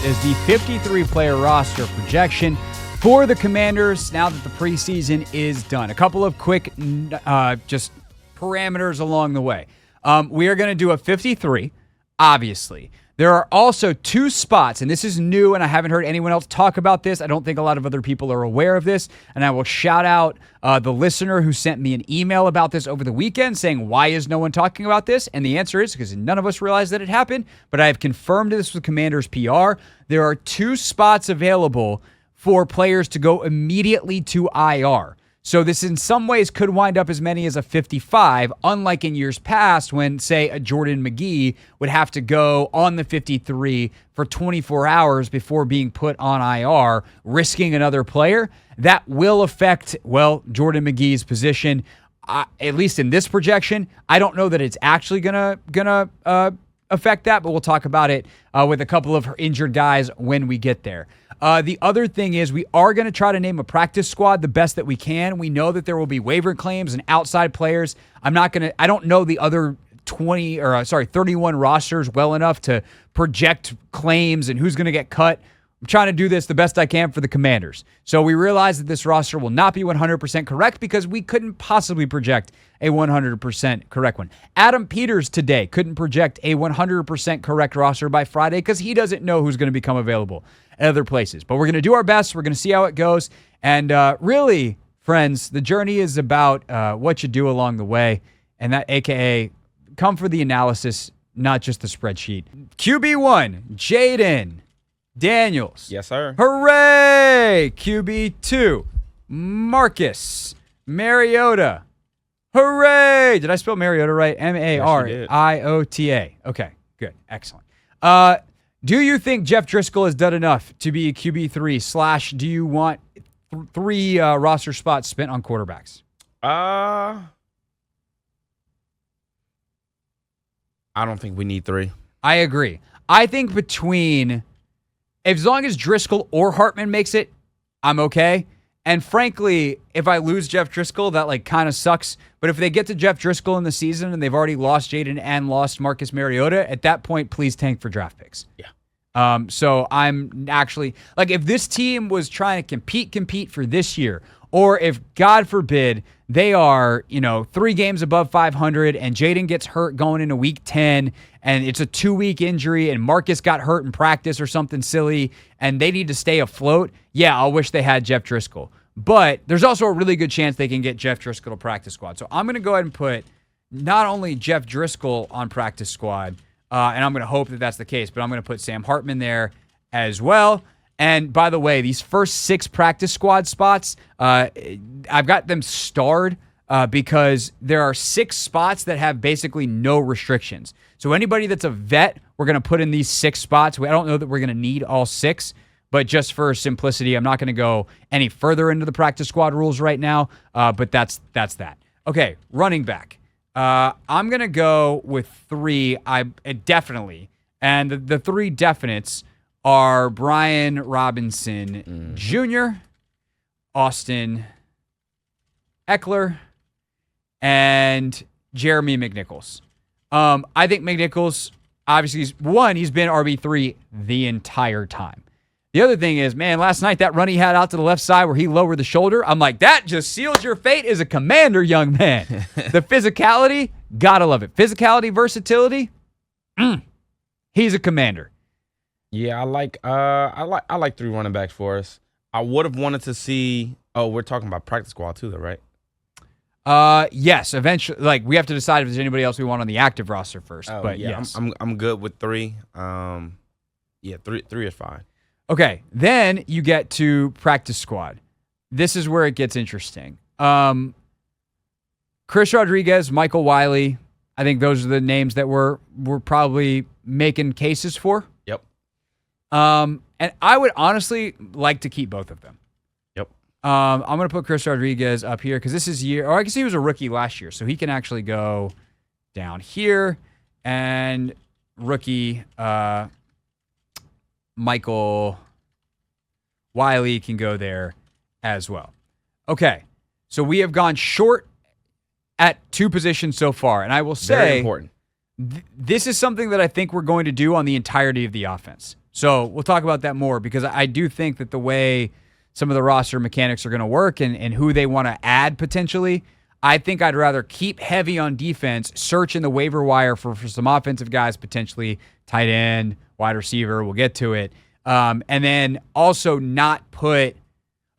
is the 53-player roster projection for the Commanders now that the preseason is done. A couple of quick just parameters along the way. We are going to do a 53, obviously. There are also 2 spots, and this is new, and I haven't heard anyone else talk about this. I don't think a lot of other people are aware of this, and I will shout out the listener who sent me an email about this over the weekend saying, why is no one talking about this? And the answer is because none of us realized that it happened, but I have confirmed this with Commanders PR. There are 2 spots available for players to go immediately to IR. So this in some ways could wind up as many as a 55, unlike in years past when, say, a Jordan McGee would have to go on the 53 for 24 hours before being put on IR, risking another player. That will affect, well, Jordan McGee's position, at least in this projection. I don't know that it's actually gonna affect that, but we'll talk about it with a couple of injured guys when we get there. The other thing is we are going to try to name a practice squad the best that we can. We know that there will be waiver claims and outside players. I don't know the other 31 rosters well enough to project claims and who's going to get cut. I'm trying to do this the best I can for the Commanders. So we realize that this roster will not be 100% correct because we couldn't possibly project a 100% correct one. Adam Peters today couldn't project a 100% correct roster by Friday because he doesn't know who's going to become available at other places. But we're going to do our best. We're going to see how it goes. And really, friends, the journey is about what you do along the way. And that, AKA, come for the analysis, not just the spreadsheet. QB1, Jaden Daniels. Yes, sir. Hooray! QB2, Marcus Mariota. Hooray! Did I spell Mariota right? Mariota. Okay, good. Excellent. Do you think Jeff Driscoll has done enough to be a QB3 / do you want 3 roster spots spent on quarterbacks? I don't think we need 3. I agree. I think as long as Driscoll or Hartman makes it, I'm okay. And frankly, if I lose Jeff Driscoll, that kind of sucks. But if they get to Jeff Driscoll in the season and they've already lost Jaden and lost Marcus Mariota, at that point, please tank for draft picks. Yeah. So I'm actually, if this team was trying to compete for this year, or if, God forbid, they are, 3 games above 500 and Jaden gets hurt going into week 10 and it's a 2-week injury and Marcus got hurt in practice or something silly and they need to stay afloat, yeah, I'll wish they had Jeff Driscoll. But there's also a really good chance they can get Jeff Driscoll to practice squad. So I'm going to go ahead and put not only Jeff Driscoll on practice squad, and I'm going to hope that that's the case, but I'm going to put Sam Hartman there as well. And by the way, these first 6 practice squad spots, I've got them starred because there are 6 spots that have basically no restrictions. So anybody that's a vet, we're going to put in these 6 spots. I don't know that we're going to need all 6, but just for simplicity, I'm not going to go any further into the practice squad rules right now, but that's that. Okay, running back. I'm going to go with 3, definitely. And the 3 definites are Brian Robinson Jr., Austin Eckler, and Jeremy McNichols. I think McNichols, obviously, he's been RB3 the entire time. The other thing is, man, last night that run he had out to the left side where he lowered the shoulder, I'm like, that just seals your fate as a Commander, young man. The physicality, gotta love it. Physicality, versatility, he's a Commander. Yeah, I like 3 running backs for us. I would have wanted to see. Oh, we're talking about practice squad too, though, right? Yes. Eventually, we have to decide if there's anybody else we want on the active roster first. Oh, but yeah, yes, I'm good with 3. Yeah, 3 is fine. Okay, then you get to practice squad. This is where it gets interesting. Chris Rodriguez, Michael Wiley. I think those are the names that we're probably making cases for. Yep. And I would honestly like to keep both of them. Yep. I'm going to put Chris Rodriguez up here because this is I guess he was a rookie last year, so he can actually go down here. And rookie Michael Wiley can go there as well. Okay, so we have gone short at 2 positions so far, and I will say very important. This is something that I think we're going to do on the entirety of the offense. So we'll talk about that more because I do think that the way some of the roster mechanics are going to work and who they want to add potentially, I think I'd rather keep heavy on defense, search in the waiver wire for some offensive guys, potentially tight end, wide receiver. We'll get to it. And then also not put,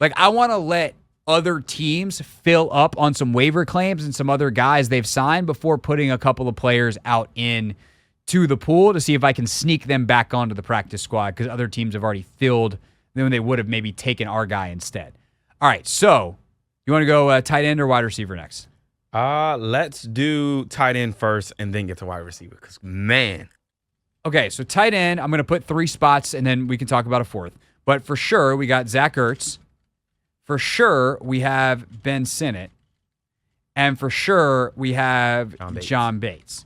I want to let other teams fill up on some waiver claims and some other guys they've signed before putting a couple of players out in to the pool to see if I can sneak them back onto the practice squad because other teams have already filled them. They would have maybe taken our guy instead. All right, so you want to go tight end or wide receiver next? Let's do tight end first and then get to wide receiver because, man. Okay, so tight end, I'm going to put 3 spots and then we can talk about a 4th. But for sure, we got Zach Ertz. For sure, we have Ben Sinnott. And for sure, we have John Bates.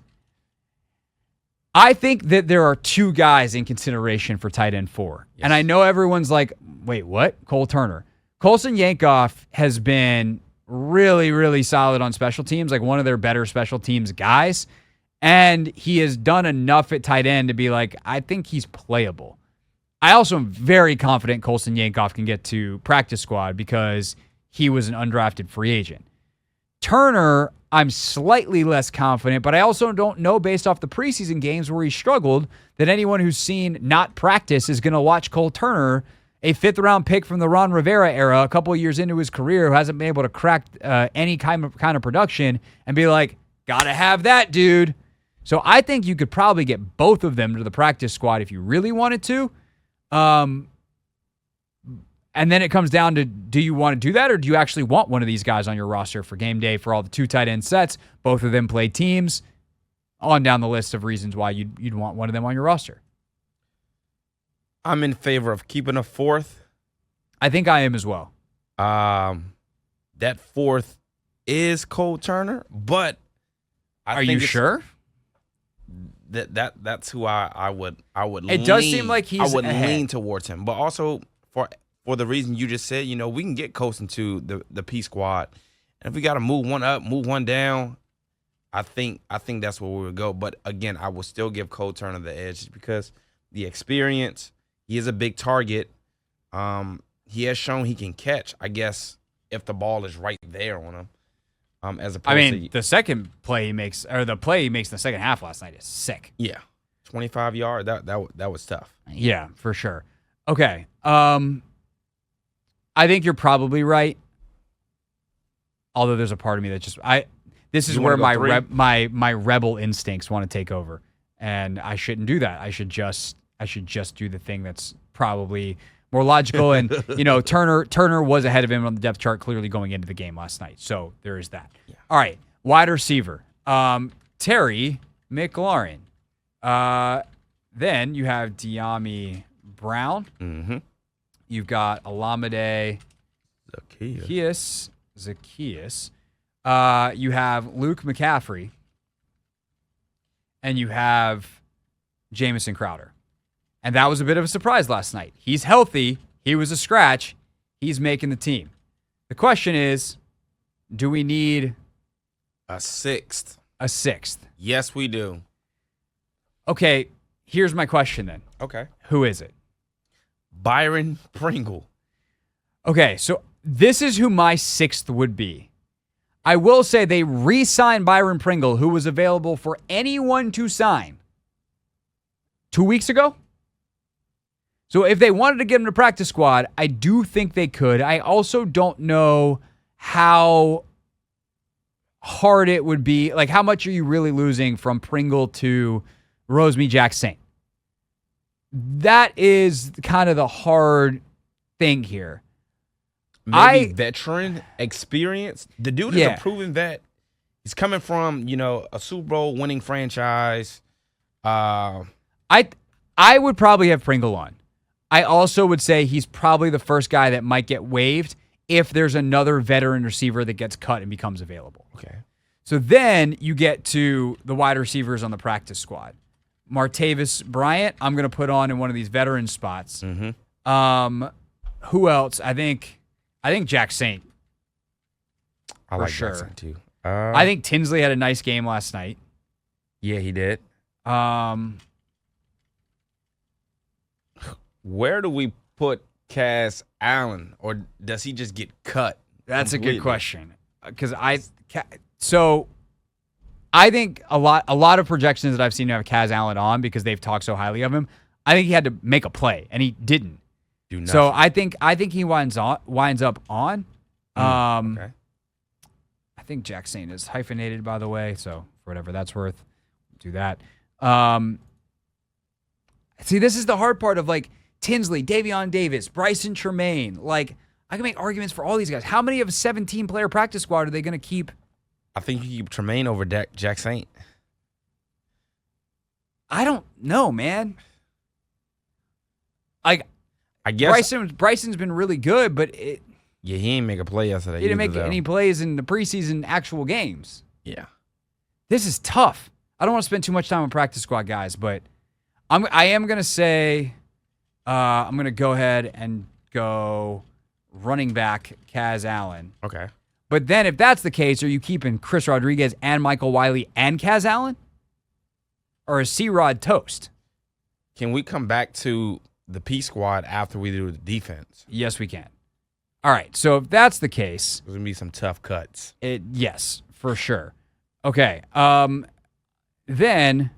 I think that there are 2 guys in consideration for tight end 4. Yes. And I know everyone's like, wait, what? Cole Turner. Colson Yankoff has been really, really solid on special teams, like one of their better special teams guys. And he has done enough at tight end to be like, I think he's playable. I also am very confident Colson Yankoff can get to practice squad because he was an undrafted free agent. Turner, I'm slightly less confident, but I also don't know based off the preseason games where he struggled that anyone who's seen not practice is going to watch Cole Turner, a 5th-round pick from the Ron Rivera era, a couple of years into his career who hasn't been able to crack any kind of production and be like, gotta have that, dude. So I think you could probably get both of them to the practice squad if you really wanted to. And then it comes down to, do you want to do that or do you actually want one of these guys on your roster for game day for all the 2 tight end sets? Both of them play teams. On down the list of reasons why you'd want one of them on your roster. I'm in favor of keeping a 4th. I think I am as well. That 4th is Cole Turner, but are you sure? That's who I would. It does seem like he's. I would ahead. lean towards him, but also for the reason you just said, we can get Colson to the P squad, and if we got to move one up, move one down, I think that's where we would go. But again, I will still give Cole Turner the edge just because the experience. He is a big target. He has shown he can catch. I guess if the ball is right there on him. As opposed to the second play he makes, or the play he makes in the second half last night is sick. Yeah, 25 yard. That was tough. Yeah, for sure. Okay, I think you're probably right. Although there's a part of me that this is where my rebel instincts want to take over, and I shouldn't do that. I should just do the thing that's probably more logical. And, Turner was ahead of him on the depth chart clearly going into the game last night. So there is that. Yeah. All right. Wide receiver. Terry McLaurin. Then you have De'Ami Brown. Mm-hmm. You've got Olamide Zaccheaus. You have Luke McCaffrey. And you have Jamison Crowder. And that was a bit of a surprise last night. He's healthy. He was a scratch. He's making the team. The question is, do we need a 6th? A 6th. Yes, we do. Okay, here's my question then. Okay. Who is it? Byron Pringle. Okay, so this is who my 6th would be. I will say they re-signed Byron Pringle, who was available for anyone to sign 2 weeks ago. So if they wanted to get him to practice squad, I do think they could. I also don't know how hard it would be. Like, how much are you really losing from Pringle to Rosemy-Jacksaint? That is kind of the hard thing here. Maybe veteran experience. The dude is a proven vet. He's coming from, a Super Bowl winning franchise. I would probably have Pringle on. I also would say he's probably the first guy that might get waived if there's another veteran receiver that gets cut and becomes available. Okay. So then you get to the wide receivers on the practice squad. Martavis Bryant, I'm going to put on in one of these veteran spots. Mm-hmm. Who else? I think Jack Saint. I like Jack Saint too. I think Tinsley had a nice game last night. Yeah, he did. Um, Where do we put Kaz Allen, or does he just get cut? that's completely? a good question because I think a lot of projections that I've seen have Kaz Allen on because they've talked so highly of him. I think he had to make a play and he didn't. Do nothing. So I think he winds up on. Okay. I think Jack Saint is hyphenated, by the way. So for whatever that's worth, do that. See, this is the hard part of like Tinsley, Davion Davis, Bryson Tremaine. Like I can make arguments for all these guys. How many of a 17-player practice squad are they going to keep? I think you keep Tremaine over Jack Saint. I don't know, man. Like I guess Bryson's been really good, but he didn't make a play yesterday. he didn't make any plays in the preseason actual games. Yeah. This is tough. I don't want to spend too much time on practice squad guys, but I am going to say I'm going to go ahead and go running back Kaz Allen. Okay. But then if that's the case, are you keeping Chris Rodriguez and Michael Wiley and Kaz Allen? Or is C-Rod toast? Can we come back to the P squad after we do the defense? Yes, we can. All right, so if that's the case, There's going to be some tough cuts. yes, for sure. Okay, then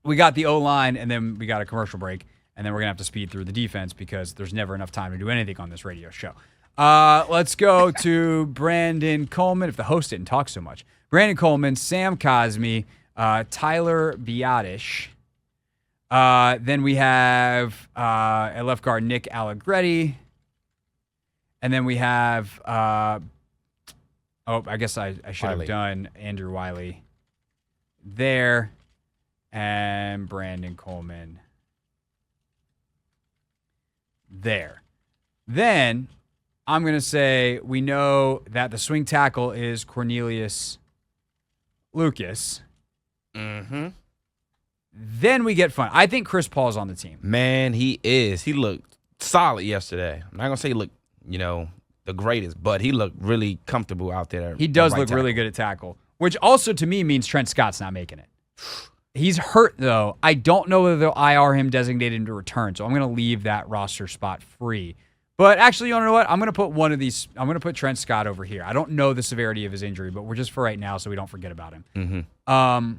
we got the O-line, and then we got a commercial break, and then we're going to have to speed through the defense because there's never enough time to do anything on this radio show. Let's go to Brandon Coleman, if the host didn't talk so much. Brandon Coleman, Sam Cosme, Tyler Biadish. Then we have at left guard Nick Allegretti. And then we have, I guess I should have done Andrew Wiley there. And Brandon Coleman there. Then I'm going to say we know that the swing tackle is Cornelius Lucas. Mm-hmm. Then we get fun. I think Chris Paul's on the team. Man, he is. He looked solid yesterday. I'm not going to say he looked, the greatest, but he looked really comfortable out there. He does look really good at tackle, which also to me means Trent Scott's not making it. He's hurt, though. I don't know whether they'll IR him designated to return, so I'm going to leave that roster spot free. But actually, you know what? I'm going to put one of these. I'm going to put Trent Scott over here. I don't know the severity of his injury, but we're just for right now so we don't forget about him. Mm-hmm.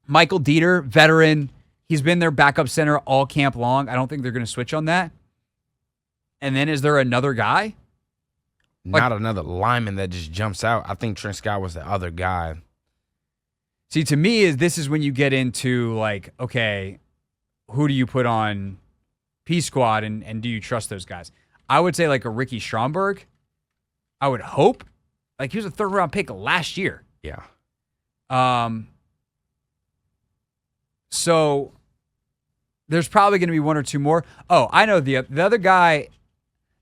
Michael Dieter, veteran. He's been their backup center all camp long. I don't think they're going to switch on that. And then is there another guy? Not another lineman that just jumps out. I think Trent Scott was the other guy. See, to me, this is when you get into, like, okay, who do you put on P squad and do you trust those guys? I would say like a Ricky Stromberg. I would hope. Like he was a third-round pick last year. Yeah. So there's probably going to be one or two more. Oh, I know the other guy.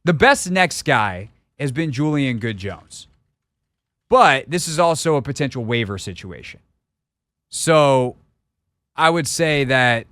The best next guy has been Julian Good-Jones. But this is also a potential waiver situation. So I would say that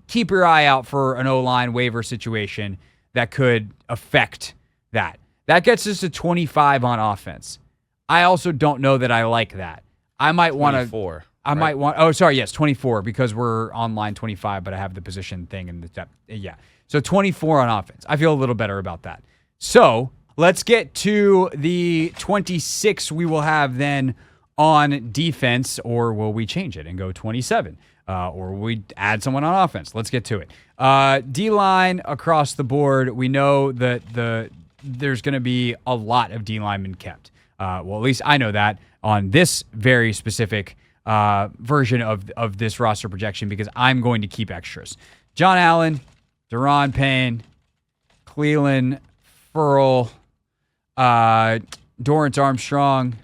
keep your eye out for an O-line waiver situation that could affect that. That gets us to 25 on offense. I also don't know that I like that. I might want to. 24. Might want. Oh, sorry. Yes, 24 because we're on line 25, but I have the position thing and the depth. Yeah. So 24 on offense. I feel a little better about that. So let's get to the 26 we will have then on defense, or will we change it and go 27? Or will we add someone on offense? Let's get to it. D-line across the board. We know that there's going to be a lot of D-linemen kept. Well, at least I know that on this very specific version of this roster projection because I'm going to keep extras. John Allen, Deron Payne, Cleland, Furl, Dorrance Armstrong.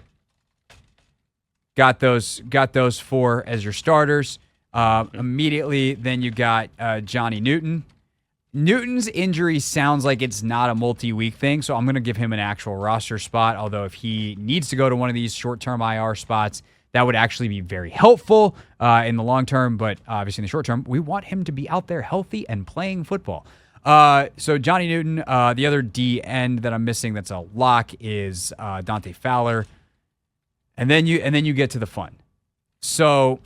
Got those four as your starters. Immediately, then you got Johnny Newton. Newton's injury sounds like it's not a multi-week thing, so I'm going to give him an actual roster spot, although if he needs to go to one of these short-term IR spots, that would actually be very helpful in the long term, but obviously in the short term, we want him to be out there healthy and playing football. So Johnny Newton, the other D end that I'm missing that's a lock is Dante Fowler. And then you get to the fun. So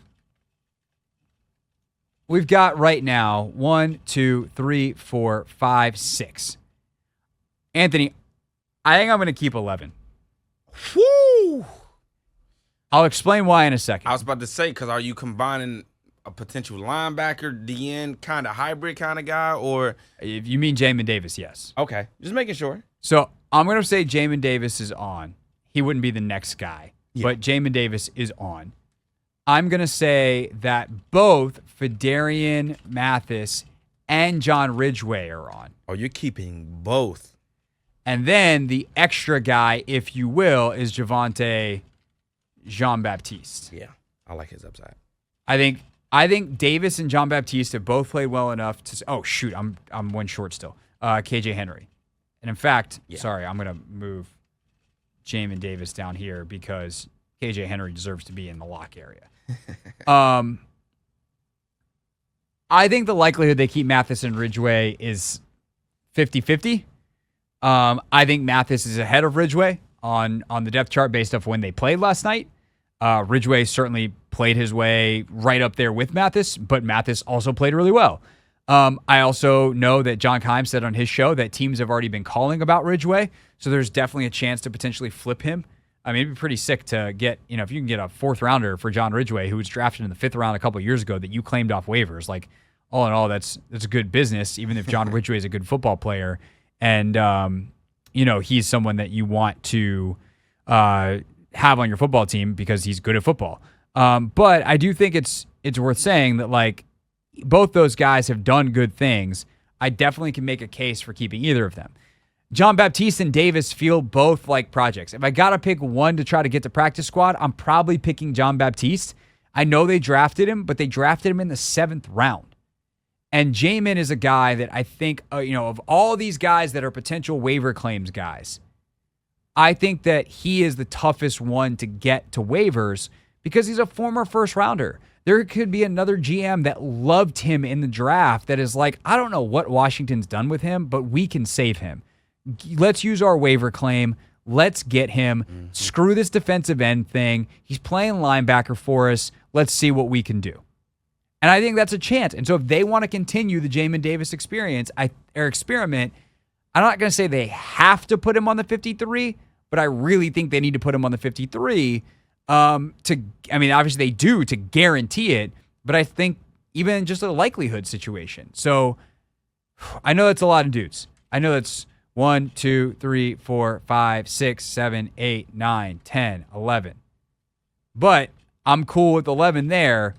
we've got right now 1, 2, 3, 4, 5, 6. Anthony, I think I'm going to keep 11. Woo! I'll explain why in a second. I was about to say, because are you combining a potential linebacker, DN kind of hybrid kind of guy, or If you mean Jamin Davis, yes. okay, just making sure. So I'm going to say Jamin Davis is on. He wouldn't be the next guy, but Jamin Davis is on. I'm going to say that both Fidarian Mathis and John Ridgeway are on. Oh, you're keeping both. And then the extra guy, if you will, is Javonte Jean-Baptiste. Yeah, I like his upside. I think Davis and Jean-Baptiste have both played well enough to. Oh shoot, I'm one short still. KJ Henry, and in fact, sorry, I'm gonna move Jamin Davis down here because KJ Henry deserves to be in the lock area. I think the likelihood they keep Mathis and Ridgeway is 50-50. I think Mathis is ahead of Ridgeway on the depth chart based off when they played last night. Ridgeway certainly played his way right up there with Mathis, but Mathis also played really well. I also know that John Keim said on his show that teams have already been calling about Ridgeway, so there's definitely a chance to potentially flip him. I mean, it'd be pretty sick to get, if you can get a 4th rounder for John Ridgeway, who was drafted in the 5th round a couple years ago that you claimed off waivers. Like, all in all, that's a good business, even if John Ridgeway is a good football player. And, he's someone that you want to have on your football team because he's good at football. But I do think it's worth saying that, like, both those guys have done good things. I definitely can make a case for keeping either of them. Jean-Baptiste and Davis feel both like projects. If I got to pick one to try to get to practice squad, I'm probably picking Jean-Baptiste. I know they drafted him, but they drafted him in the 7th round. And Jamin is a guy that I think, of all these guys that are potential waiver claims guys, I think that he is the toughest one to get to waivers because he's a former 1st rounder. There could be another GM that loved him in the draft that is like, I don't know what Washington's done with him, but we can save him. Let's use our waiver claim. Let's get him. Mm-hmm. Screw this defensive end thing. He's playing linebacker for us. Let's see what we can do. And I think that's a chance. And so if they want to continue the Jamin Davis experiment, I'm not going to say they have to put him on the 53, but I really think they need to put him on the 53 obviously they do to guarantee it, but I think even just a likelihood situation. So I know that's a lot of dudes. I know that's 1, 2, 3, 4, 5, 6, 7, 8, 9, 10, 11. But I'm cool with 11 there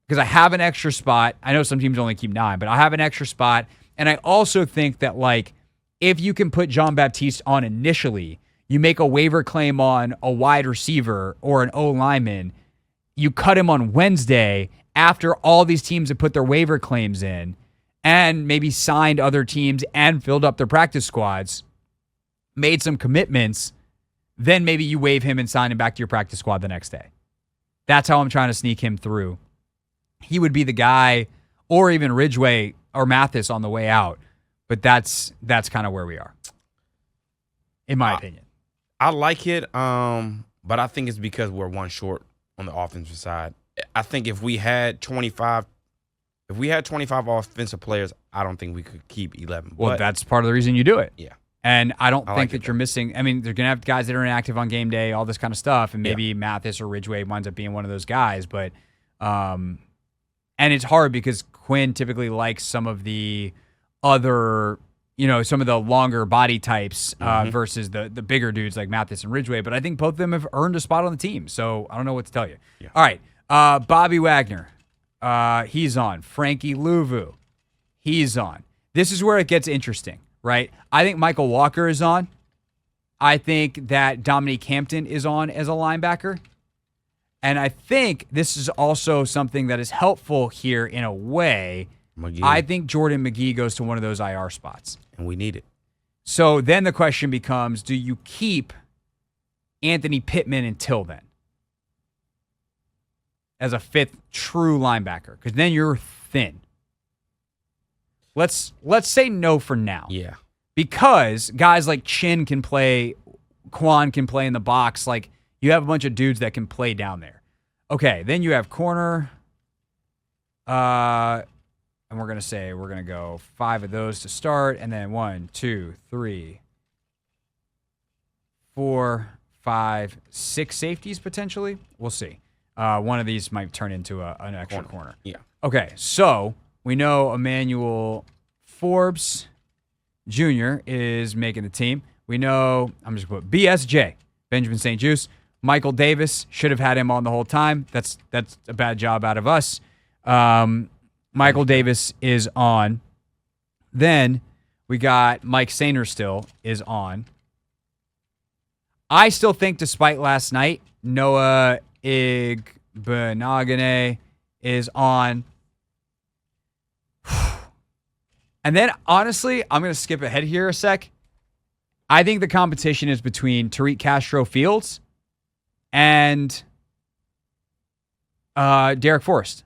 because I have an extra spot. I know some teams only keep 9, but I have an extra spot. And I also think that, like, if you can put Jean-Baptiste on initially, you make a waiver claim on a wide receiver or an O-lineman, you cut him on Wednesday after all these teams have put their waiver claims in and maybe signed other teams and filled up their practice squads, made some commitments, then maybe you waive him and sign him back to your practice squad the next day. That's how I'm trying to sneak him through. He would be the guy, or even Ridgeway or Mathis on the way out, but that's kind of where we are, in my opinion. I like it, but I think it's because we're one short on the offensive side. I think if we had 25 offensive players, I don't think we could keep 11. Well, that's part of the reason you do it. Yeah. And I don't think that you're missing. I mean, they're going to have guys that are inactive on game day, all this kind of stuff, and maybe Mathis or Ridgeway winds up being one of those guys. But, and it's hard because Quinn typically likes some of the other, some of the longer body types versus the bigger dudes like Mathis and Ridgeway. But I think both of them have earned a spot on the team. So I don't know what to tell you. Yeah. All right. Bobby Wagner. He's on. Frankie Louvu. He's on. This is where it gets interesting, right? I think Michael Walker is on. I think that Dominique Hampton is on as a linebacker. And I think this is also something that is helpful here in a way. McGee. I think Jordan McGee goes to one of those IR spots. And we need it. So then the question becomes, do you keep Anthony Pittman until then as a 5th true linebacker? Because then you're thin. Let's say no for now. Yeah. Because guys like Chin can play, Quan can play in the box. Like, you have a bunch of dudes that can play down there. Okay, then you have corner. And we're going to go 5 of those to start. And then 1, 2, 3, 4, 5, 6 safeties potentially. We'll see. One of these might turn into an extra corner. Yeah. Okay, so we know Emmanuel Forbes Jr. is making the team. We know, I'm just going to put BSJ, Benjamin St. Juste. Michael Davis, should have had him on the whole time. That's a bad job out of us. Michael Davis is on. Then we got Mike Sainer still is on. I still think, despite last night, Noah Igbenogany is on. And then, honestly, I'm going to skip ahead here a sec. I think the competition is between Tariq Castro-Fields and Darrick Forrest.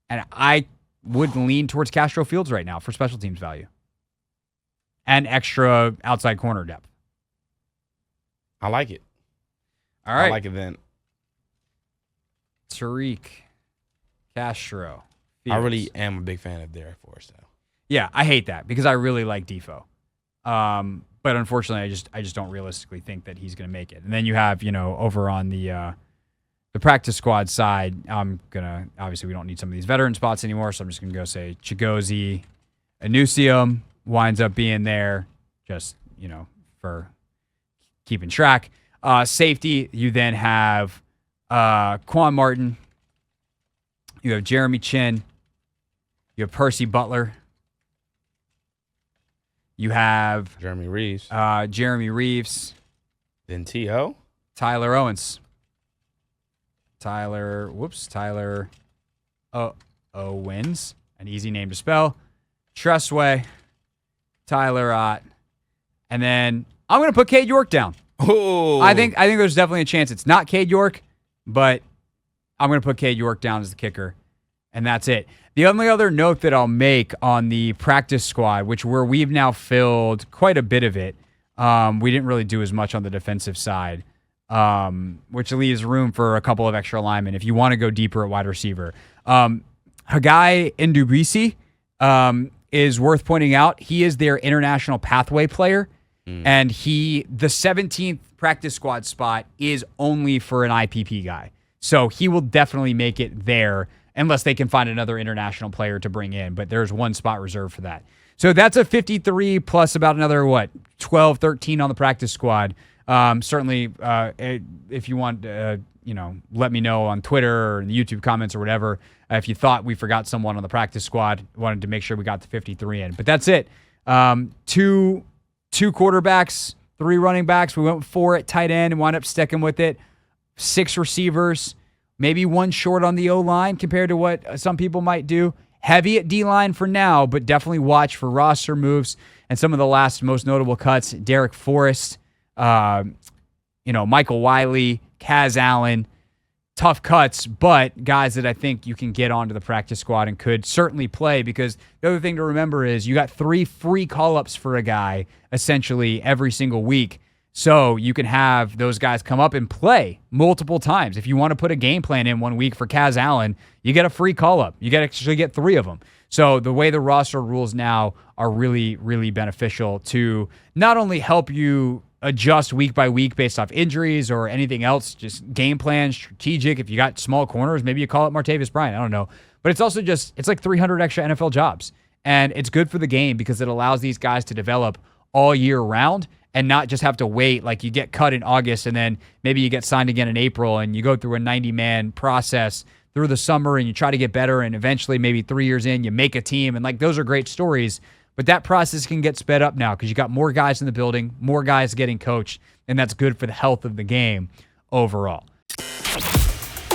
And I would lean towards Castro-Fields right now for special teams value and extra outside corner depth. I like it. All right. I like it then. Tariq Castro. I really am a big fan of Darrick Forrest, though. Yeah, I hate that because I really like Defoe. But unfortunately, I just don't realistically think that he's going to make it. And then you have, over on the practice squad side, I'm going to, obviously we don't need some of these veteran spots anymore, so I'm just going to go say Chigozie, Anusium winds up being there just, for keeping track. Safety, you then have Quan Martin, you have Jeremy Chin, you have Percy Butler, you have Jeremy Reeves. Then T.O. Tyler Owens. Tyler Owens. An easy name to spell. Tressway. Tyler Ott. And then I'm going to put Cade York down. Oh. I think there's definitely a chance it's not Cade York, but I'm going to put Cade York down as the kicker. And that's it. The only other note that I'll make on the practice squad, we've now filled quite a bit of it. We didn't really do as much on the defensive side, which leaves room for a couple of extra linemen if you want to go deeper at wide receiver. Hagai Ndubisi is worth pointing out. He is their international pathway player, and the 17th practice squad spot is only for an IPP guy. So he will definitely make it there unless they can find another international player to bring in. But there's one spot reserved for that. So that's a 53 plus about another, 12, 13 on the practice squad. Certainly, if you want, let me know on Twitter or in the YouTube comments or whatever, if you thought we forgot someone on the practice squad, wanted to make sure we got the 53 in. But that's it. Two quarterbacks, 3 running backs. We went with 4 at tight end and wound up sticking with it. 6 receivers. Maybe 1 short on the O-line compared to what some people might do. Heavy at D-line for now, but definitely watch for roster moves and some of the last most notable cuts. Darrick Forrest, Michael Wiley, Kaz Allen. Tough cuts, but guys that I think you can get onto the practice squad and could certainly play, because the other thing to remember is you got 3 free call-ups for a guy essentially every single week. So you can have those guys come up and play multiple times. If you want to put a game plan in 1 week for Kaz Allen, you get a free call-up. You actually get 3 of them. So the way the roster rules now are really, really beneficial to not only help you adjust week by week based off injuries or anything else, just game plan, strategic. If you got small corners, maybe you call it Martavis Bryant. I don't know. But it's also it's like 300 extra NFL jobs. And it's good for the game because it allows these guys to develop all year round and not just have to wait. Like you get cut in August and then maybe you get signed again in April and you go through a 90-man process through the summer and you try to get better and eventually maybe 3 years in you make a team. And those are great stories. But that process can get sped up now because you got more guys in the building, more guys getting coached, and that's good for the health of the game overall.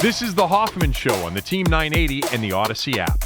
This is the Hoffman Show on the Team 980 and the Odyssey app.